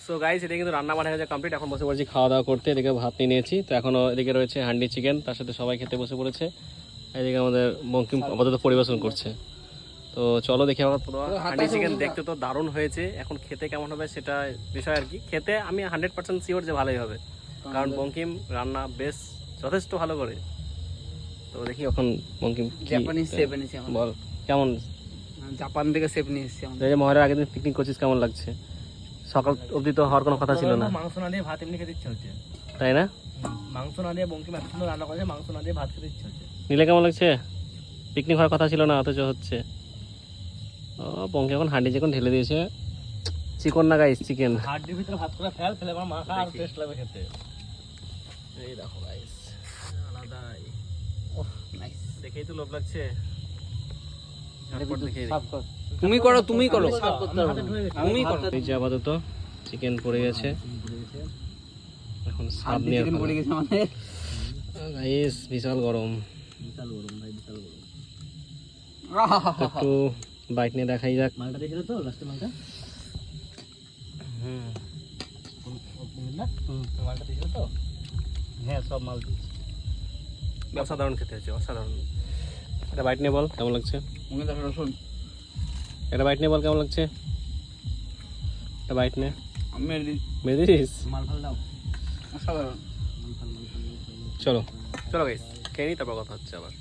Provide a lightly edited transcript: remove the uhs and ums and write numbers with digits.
So guys, এটা কিন্তু রান্না বান্না হয়ে গেছে কমপ্লিট। এখন বসে পড়েছি খাওয়া দাওয়া করতে। এদিকে ভাত নিয়ে নিয়েছি, তো এখনও এদিকে রয়েছে হান্ডি চিকেন, তার সাথে সবাই খেতে বসে পড়েছে। এদিকে আমাদের বঙ্কিম আপাতত পরিবেশন করছে। তো চলো দেখি আবার পুরো হান্ডি চিকেন দেখতে তো দারুণ হয়েছে, এখন খেতে কেমন হবে সেটা বিষয় আর কি। খেতে আমি 100% শিওর যে ভালোই হবে, কারণ বঙ্কিম রান্না বেশ যথেষ্ট ভালো করে। তো দেখি এখন বঙ্কিম জাপানিজ শেফ এনেছি আমরা। বল কেমন, জাপান থেকে শেফ নিয়ে এসেছি আমরা। এই যে মহড়ার আগের দিন পিকনিক করছিস, কেমন লাগছে? সকাল অবধি তো হওয়ার কোনো কথা ছিল না, মাংস না দিয়ে ভাত এমনি খেতে ইচ্ছে হচ্ছে। তাই না? মাংস না দিয়ে বঙ্কিম এত সুন্দর রান্না করেছে, মাংস না দিয়ে ভাত খেতে ইচ্ছে হচ্ছে। নিলে কেমন লাগছে? পিকনিক হওয়ার কথা ছিল না, অথচ হচ্ছে। ও বঙ্কিম এখন হান্ডি চিকেন ঢেলে দিয়েছে। চিকন না গাইস, চিকেন। হাড্ডির ভিতরে ভাত করে ফেলে আমার মাখা আর টেস্ট লাগবে খেতে। এই দেখো গাইস, আলাদাই। ওহ নাইস। দেখেই তো লোভ লাগছে। ঝটপট দেখে দিই। তুমি করো, তুমি করো, তুমি এই যে আপাতত চিকেন পড়ে গেছে, এখন স্বাদ নিয়ে চিকেন পড়ে গেছে আমাদের। গাইস বিশাল গরম। বিশাল গরম ভাই, বিশাল গরম। তো একটু বাইক নিয়ে দেখাই যাক। মালটা দেখলে তো লাস্টে মালটা না, মালটা দেখলে তো? হ্যাঁ, সব মাল দিয়েছে। অসাধারণ খেতে হয়েছে, অসাধারণ। এটা বাইট নিয়ে বল কেমন লাগছে। মুখে দেখো রসুন। এটা বাইট নিয়ে বল কেমন লাগছে। এটা বাইট নে, আমি মেরে দিস। মাল ফাল দাও। অসাধারণ। চলো চলো গাইস, খেয়ে নিই, তারপর কথা হচ্ছে আবার।